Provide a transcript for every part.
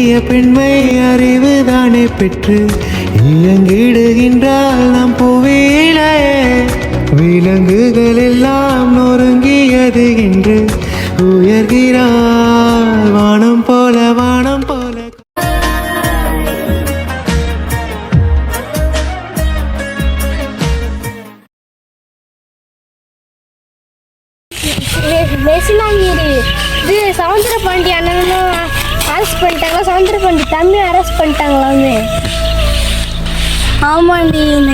அழகிய பெண்மை அறிவுதானே பெற்று இயங்கிடுகின்றால் நம் புவியிலே விலங்குகள் எல்லாம் நொறுங்கியது என்று உயர்கிறார் வானம் போல வானம் போல. மெசினாங்கிரி இது சவுந்தரபாண்டி அண்ணனும் அரெஸ்ட் பண்ணிட்டாங்களா? சவுந்தரபாண்டி தம்பி அரெஸ்ட் பண்ணிட்டாங்களாமே. ஆமாண்டி, இந்த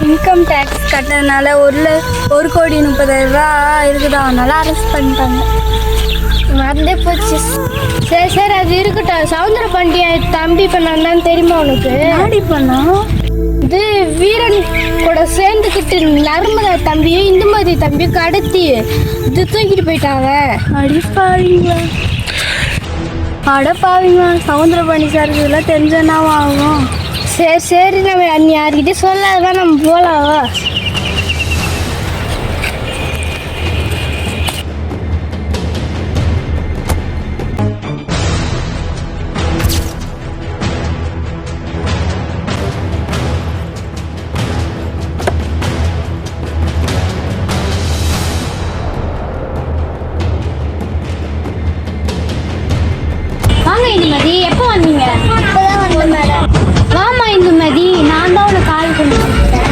இன்கம் டேக்ஸ் கட்டினதுனால 1,30,30,000 இருக்குதா, அதனால அரெஸ்ட் பண்ணிட்டாங்க. மறந்தே போச்சு. சரி சரி, அது இருக்கட்டும். சவுந்தரபாண்டி தம்பி பண்ணான்னு தெரியுமா உனக்கு? ஆடி பண்ணா இது வீரன் கூட சேர்ந்துக்கிட்டு நர்மதா தம்பியும் இந்துமதி தம்பியும் கடத்தி இது தூக்கிட்டு போயிட்டாங்க. அடப்பாவீங்க, சவுந்தரபாண்டி சாருக்கு இதெல்லாம் தெரிஞ்சனாவும் ஆகும். சரி சரி, நம்ம நீ யார்கிட்ட சொல்லாதான் நம்ம போகலாவா? வாங்க இந்துமதி, எப்போ வந்தீங்க? இப்போதான் வந்து மேடம். வாமா இந்துமதி, நான் தான் உனக்கு கால் பண்ணிட்டேன்.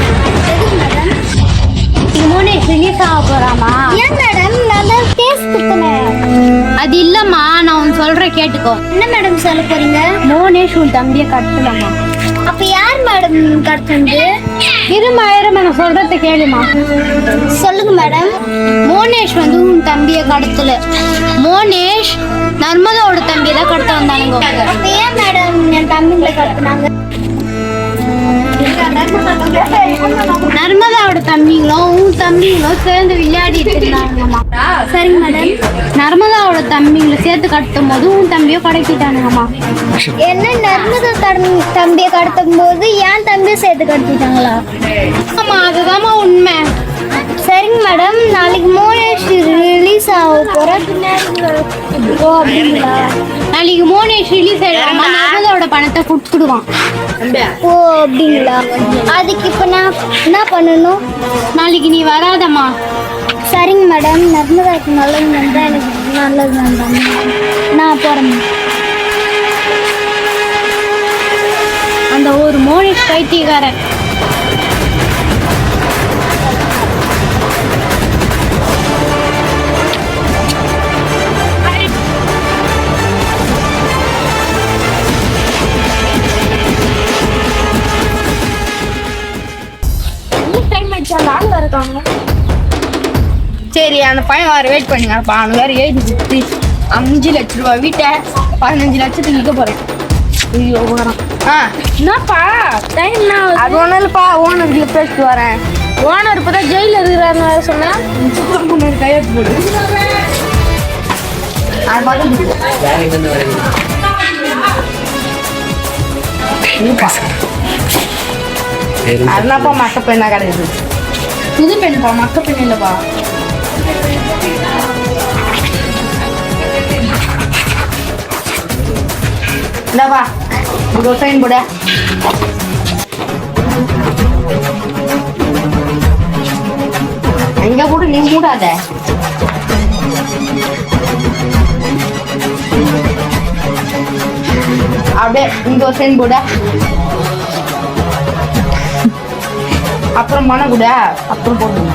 இது மோனேஷ் ரிலீஸ் ஆக போறாமா? ஏன் மேடம், நான் தான் கேஸ் கொடுத்தேன். அது இல்லம்மா, நான் உன் சொல்றேன் கேட்டுக்கோ. என்ன மேடம் சொல்ல போறீங்க? மோனேஷ் உன் தம்பியை கடத்தலாமா? அப்ப யார் மேடம் கடத்துனது? இருமா நான் சொல்றத கேளுமா. சொல்லுங்க மேடம். மோனேஷ் வந்து உன் தம்பியை கடத்தல. மோனேஷ் நர்மதாவோட தம்பியை தான் கடத்த வந்தானுங்க. அப்ப ஏன் மேடம் என் தம்பிங்களை கடத்துனாங்க? நர்மதாவோட தம்பிங்களும் உன் தம்பிங்களும் சேர்ந்து விளையாடிட்டு இருந்தாங்கம்மா. சரிங்க மேடம். நர்மதாவோட தம்பிங்களை சேர்த்து கடத்தும் போது உன் தம்பியோ கடத்திட்டானுங்கம்மா. என்ன நர்மதா தம்பியை கடத்தும் போது என் தம்பியை சேர்த்து கடத்திட்டாங்களா? ஆமா, அதுதாம்மா உண்மை. சரிங்க மேடம். நாளைக்கு மோனேஷ் ரிலீஸ் ஆக போற. ஓ அப்படிங்களா? நாளைக்கு மோனேஷ் ரிலீஸ் ஆயிடுவாமா, நர்மதாவோட பணத்தை கொடுத்துடுவான். ஓ அப்படிங்களா? அதுக்கு இப்போ நான் என்ன பண்ணணும்? நாளைக்கு நீ வராதம்மா. சரிங்க மேடம். நர்மதாவுக்கு நல்லது வந்தால் எனக்கு நல்லது வந்தாங்க. நான் போகிறேன். அந்த ஒரு மோனேஷ் பைத்தியக்காரன். சரி, அந்த பையன் வேறு வெயிட் பண்ணுங்க. அவனு வேறு எழுதி கொடுத்து 5 லட்ச ரூபா வீட்டை 15 லட்சத்துக்கு விற்க போகிறேன். ஐயோ வரோம். என்னப்பா டைம்? அது ஒன்றும் இல்லைப்பா, ஓனருக்கு பேசிட்டு வரேன். ஓனர் இப்போ தான் ஜெயிலில் இருக்கிறாருன்னு வேறு சொன்னேன். சுப்பிரமணியர் கையெழுத்து போடு. அதனாப்பா மக்க பெண்ணா கிடையாது. புது பெண்ணுப்பா, மக்க பெண் இல்லைப்பா. இந்தாப்பா, ஒரு சைன் போட. எங்க கூட நீ மூடாத. அப்படியே இங்க ஒரு சைன் போட. அப்புறம் மன கூட அப்புறம் போடுங்க.